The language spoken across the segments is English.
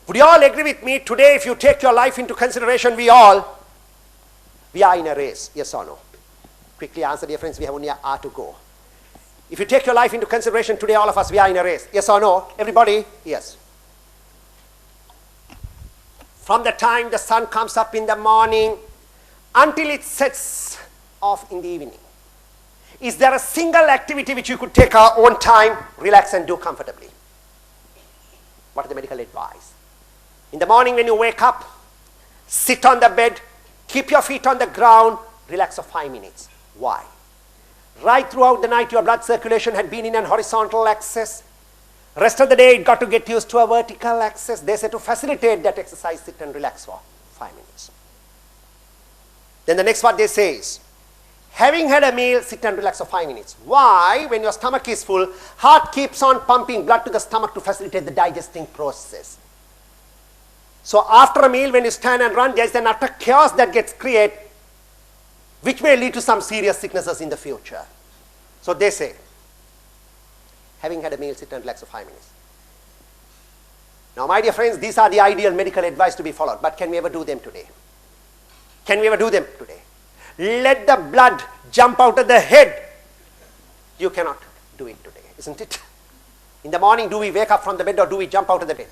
Would you all agree with me today, if you take your life into consideration, we are in a race, yes or no? Quickly answer, dear friends, we have only an hour to go. If you take your life into consideration today, all of us, we are in a race, yes or no? Everybody? Yes. From the time the sun comes up in the morning until it sets off in the evening, is there a single activity which you could take our own time, relax and do comfortably? What is the medical advice? In the morning when you wake up, sit on the bed, keep your feet on the ground, relax for 5 minutes. Why? Right throughout the night your blood circulation had been in an horizontal axis. Rest of the day it got to get used to a vertical axis. They say to facilitate that exercise, sit and relax for 5 minutes. Then the next what they say is, having had a meal, sit and relax for 5 minutes. Why? When your stomach is full, heart keeps on pumping blood to the stomach to facilitate the digesting process. So after a meal, when you stand and run, there is an utter chaos that gets created, which may lead to some serious sicknesses in the future. So they say, having had a meal, sit and relax for 5 minutes. Now, my dear friends, these are the ideal medical advice to be followed. But can we ever do them today? Can we ever do them today? Let the blood jump out of the head. You cannot do it today, isn't it? In the morning, do we wake up from the bed or do we jump out of the bed?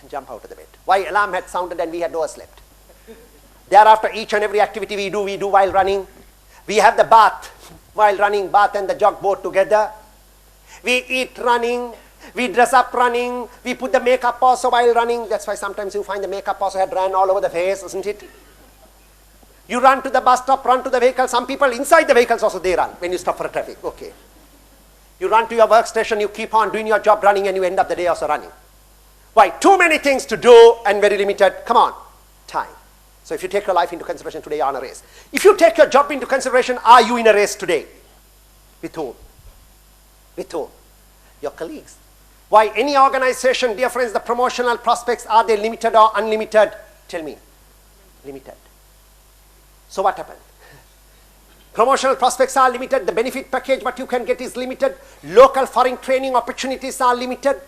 Jump out of the bed. Why? Alarm had sounded and we had overslept. Thereafter, each and every activity we do while running. We have the bath while running, bath and the jog both together. We eat running. We dress up running. We put the makeup also while running. That's why sometimes you find the makeup also had ran all over the face, isn't it? You run to the bus stop, run to the vehicle. Some people inside the vehicles also they run when you stop for traffic. Okay. You run to your workstation, you keep on doing your job running and you end up the day also running. Why? Too many things to do and very limited, come on, time. So if you take your life into consideration today, you're on a race. If you take your job into consideration, are you in a race today? With whom? With whom? Your colleagues. Why? Any organization, dear friends, the promotional prospects, are they limited or unlimited? Tell me. Limited. So what happened? Promotional prospects are limited. The benefit package, what you can get is limited. Local foreign training opportunities are limited.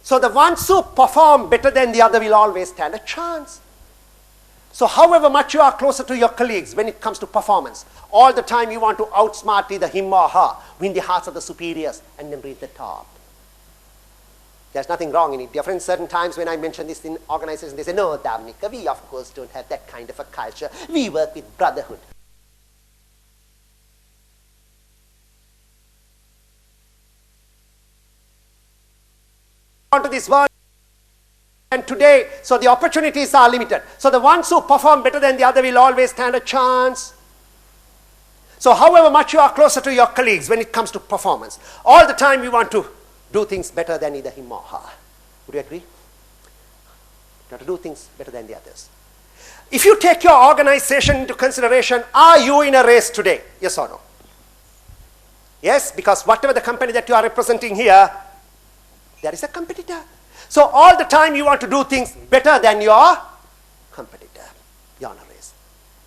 So the ones who perform better than the other will always stand a chance. So however much you are closer to your colleagues when it comes to performance, all the time you want to outsmart either him or her, win the hearts of the superiors, and then reach the top. There's nothing wrong in it. Dear friends, certain times when I mention this in organizations, they say, no, Damnika, we of course don't have that kind of a culture. We work with brotherhood. Onto this world, and today, so the opportunities are limited. So the ones who perform better than the other will always stand a chance. So however much you are closer to your colleagues when it comes to performance, all the time you want to do things better than either him or her. Would you agree? You have to do things better than the others. If you take your organization into consideration, are you in a race today? Yes or no? Yes, because whatever the company that you are representing here, there is a competitor. So all the time you want to do things better than your competitor. You're in a race.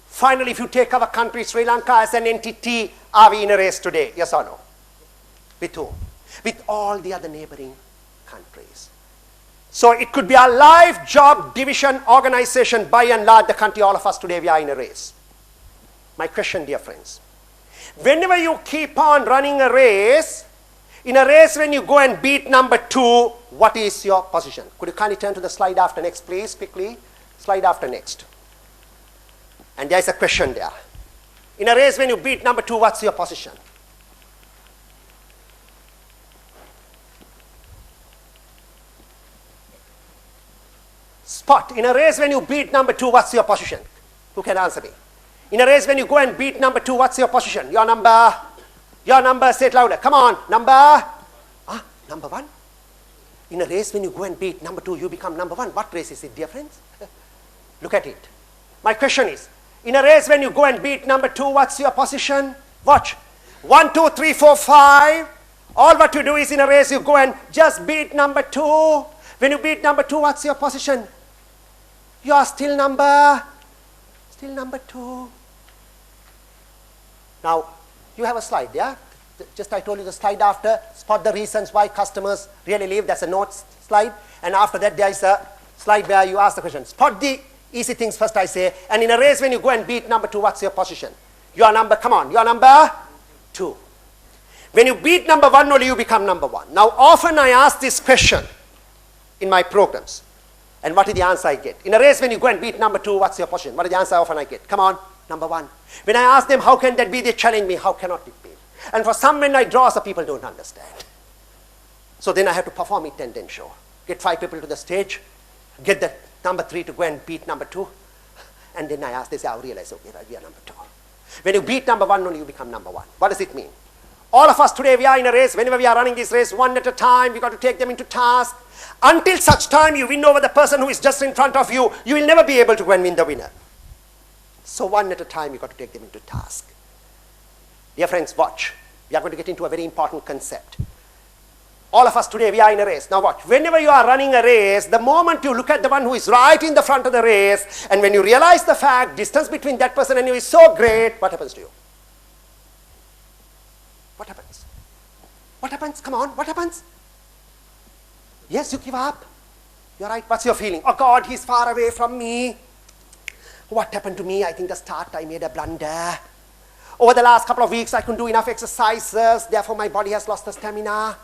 Finally, if you take our country, Sri Lanka as an entity, are we in a race today? Yes or no? With whom? With all the other neighboring countries. So it could be a life, job, division, organization, by and large the country, all of us today, we are in a race. My question, dear friends, whenever you keep on running a race, in a race when you go and beat number 2, what is your position? Could you kindly turn to the slide after next, please, quickly? Slide after next. And there is a question there. In a race when you beat number 2, what's your position? Spot. In a race when you beat number 2, what's your position? Who can answer me? In a race when you go and beat number 2, what's your position? Your number, say it louder. Come on, number 1. In a race when you go and beat number 2, you become number 1. What race is it, dear friends? Look at it. My question is, in a race when you go and beat number 2, what's your position? Watch. 1, 2, 3, 4, 5. All what you do is in a race, you go and just beat number 2. When you beat number 2, what's your position? You are still number 2. Now, you have a slide, yeah? Just I told you the slide after. Spot the reasons why customers really leave. That's a note slide, and after that there is a slide where you ask the question. Spot the easy things first, I say, and in a race when you go and beat number 2, what's your position? You are number, come on, you are number 2. When you beat number 1 only, you become number 1. Now often I ask this question in my programs, and what is the answer I get? In a race when you go and beat number 2, what's your position? What is the answer often I get? Come on, number 1. When I ask them, how can that be, they challenge me, how cannot it be? And for some, when I draw, so people don't understand. So then I have to perform it and then show. Get 5 people to the stage, get the number 3 to go and beat number 2, and then I ask, they say, I realize, okay, right, we are number 2. When you beat number 1 only, you become number 1. What does it mean? All of us today, we are in a race. Whenever we are running this race, one at a time, we got to take them into task. Until such time you win over the person who is just in front of you, you will never be able to go and win the winner. So one at a time, you got to take them into task. Dear friends, watch. We are going to get into a very important concept. All of us today, we are in a race. Now watch. Whenever you are running a race, the moment you look at the one who is right in the front of the race, and when you realize the fact, distance between that person and you is so great, what happens to you? What happens? What happens? Come on, what happens? Yes, you give up. You're right. What's your feeling? Oh God, he's far away from me. What happened to me? I think the start I made a blunder. Over the last couple of weeks, I couldn't do enough exercises. Therefore, my body has lost the stamina.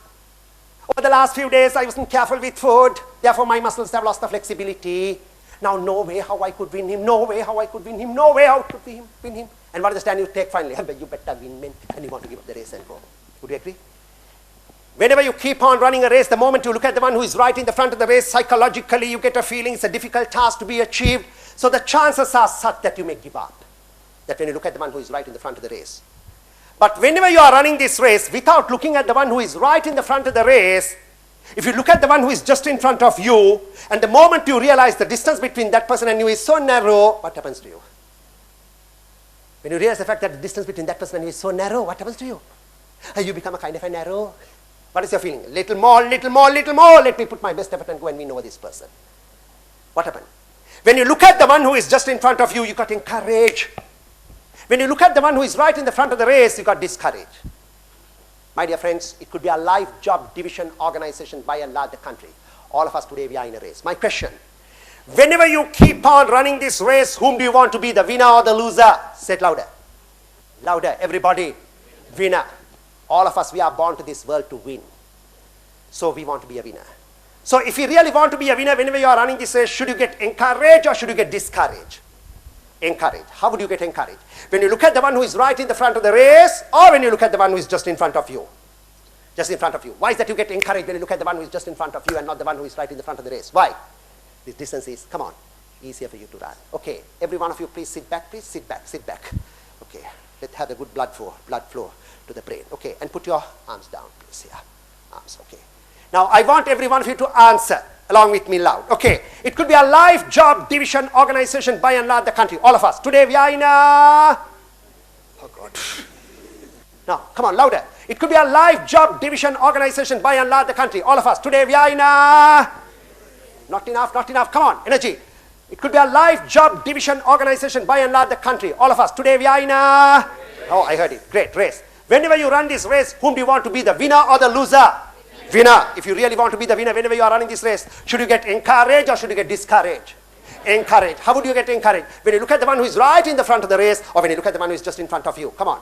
Over the last few days, I wasn't careful with food. Therefore, my muscles have lost the flexibility. Now, no way how I could win him. No way how I could win him. No way how to win him. And what is the stand you take finally? You better win, man. And you want to give up the race and go. Would you agree? Whenever you keep on running a race, the moment you look at the one who is right in the front of the race, psychologically you get a feeling it's a difficult task to be achieved. So the chances are such that you may give up. That when you look at the one who is right in the front of the race. But whenever you are running this race, without looking at the one who is right in the front of the race, if you look at the one who is just in front of you, and the moment you realize the distance between that person and you is so narrow, what happens to you? When you realize the fact that the distance between that person and you is so narrow, what happens to you? You become a kind of a narrow. What is your feeling? Little more, little more, little more. Let me put my best effort and go and win over this person. What happened? When you look at the one who is just in front of you, you got encouraged. When you look at the one who is right in the front of the race, you got discouraged. My dear friends, it could be a life, job, division, organization by and large the country. All of us today, we are in a race. My question, whenever you keep on running this race, whom do you want to be, the winner or the loser? Say it louder. Louder, everybody. Winner. All of us, we are born to this world to win. So we want to be a winner. So if you really want to be a winner, whenever you are running this race, should you get encouraged or should you get discouraged? Encouraged. How would you get encouraged? When you look at the one who is right in the front of the race, or when you look at the one who is just in front of you? Just in front of you. Why is that you get encouraged when you look at the one who is just in front of you and not the one who is right in the front of the race? Why? This distance is, come on, easier for you to run. Okay, every one of you please sit back, please. Sit back, sit back. Okay, let's have a good blood flow to the brain. Okay, and put your arms down, please. Yeah, arms, okay. Now, I want every one of you to answer along with me loud. Okay, it could be a life, job, division, organization by and large the country. All of us. Today we are in a... Oh God. Now, come on, louder. It could be a life, job, division, organization by and large the country. All of us. Today we are in a... Not enough, not enough. Come on, energy. It could be a life, job, division, organization by and large the country. All of us. Today we are in a... Oh, I heard it. Great, race. Whenever you run this race, whom do you want to be, the winner or the loser? Winner. If you really want to be the winner, whenever you are running this race, should you get encouraged or should you get discouraged? Encouraged. How would you get encouraged? When you look at the one who is right in the front of the race, or when you look at the one who is just in front of you? Come on.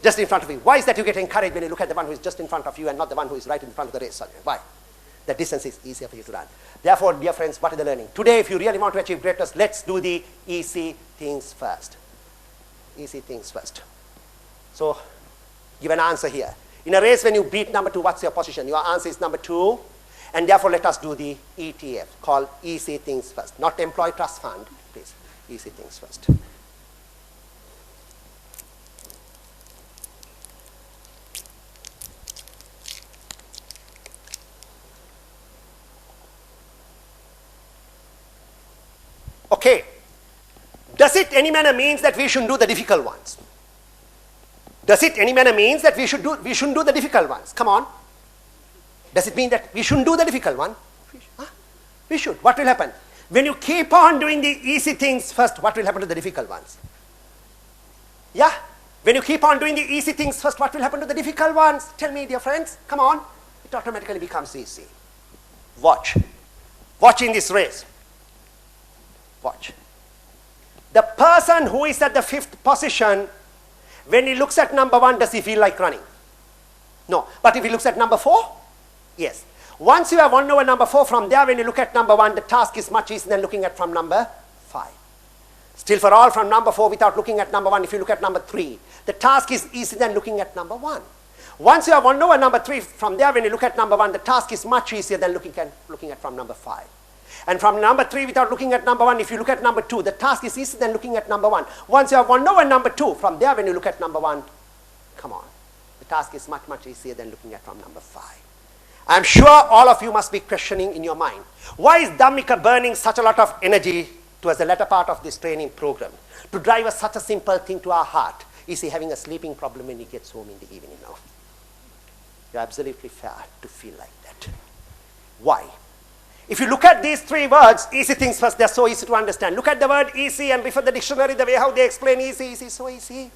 Just in front of you. Why is that you get encouraged when you look at the one who is just in front of you and not the one who is right in front of the race? Sorry. Why? The distance is easier for you to run. Therefore, dear friends, what is the learning? Today, if you really want to achieve greatness, let's do the easy things first. Easy things first. So, give an answer here. In a race, when you beat number 2, what's your position? Your answer is number 2. And therefore, let us do the ETF, called easy things first. Not employee trust fund, please. Easy things first. Okay. Does it any manner means that we shouldn't do the difficult ones? Does it any manner means that we shouldn't do the difficult ones? Come on. Does it mean that we shouldn't do the difficult one? We should. What will happen? When you keep on doing the easy things first, what will happen to the difficult ones? Yeah? When you keep on doing the easy things first, what will happen to the difficult ones? Tell me, dear friends. Come on. It automatically becomes easy. Watch. Watch in this race. Watch. The person who is at the 5th position, when he looks at number 1, does he feel like running? No. But if he looks at number 4, yes. Once you have won over number 4, from there when you look at number 1, the task is much easier than looking at from number 5. Still for all, from number 4 without looking at number 1, if you look at number 3, the task is easier than looking at number 1. Once you have won over number 3, from there when you look at number 1, the task is much easier than looking at from number 5. And from number 3 without looking at number 1, if you look at number 2, the task is easier than looking at number 1. Once you have won over number 2, from there when you look at number 1, come on, the task is much, much easier than looking at from number 5. I'm sure all of you must be questioning in your mind, why is Dhammika burning such a lot of energy towards the latter part of this training program to drive us such a simple thing to our heart? Is he having a sleeping problem when he gets home in the evening now? You're absolutely fair to feel like that. Why? If you look at these 3 words, easy things first, they're so easy to understand. Look at the word easy and refer the dictionary, the way how they explain easy, easy, so easy.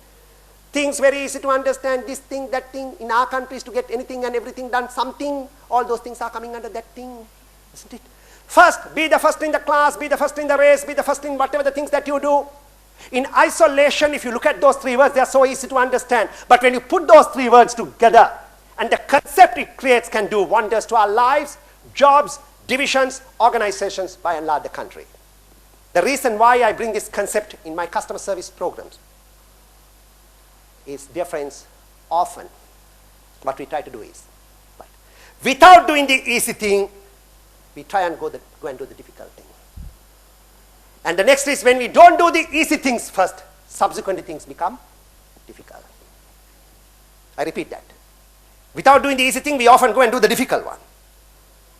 Things very easy to understand, this thing, that thing. In our countries, to get anything and everything done, something, all those things are coming under that thing, isn't it? First, be the first in the class, be the first in the race, be the first in whatever the things that you do. In isolation, if you look at those 3 words, they are so easy to understand. But when you put those 3 words together, and the concept it creates can do wonders to our lives, jobs, divisions, organizations, by and large the country. The reason why I bring this concept in my customer service programs is, dear friends, often what we try to do is, right, without doing the easy thing, we try and go and do the difficult thing. And the next is, when we don't do the easy things first, subsequent things become difficult. I repeat that. Without doing the easy thing, we often go and do the difficult one.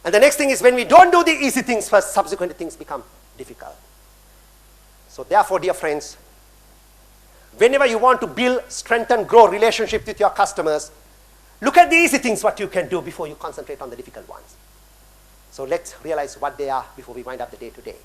And the next thing is, when we don't do the easy things first, subsequent things become difficult. So therefore, dear friends, whenever you want to build, strengthen, grow relationship with your customers, look at the easy things what you can do before you concentrate on the difficult ones. So let's realize what they are before we wind up the day today.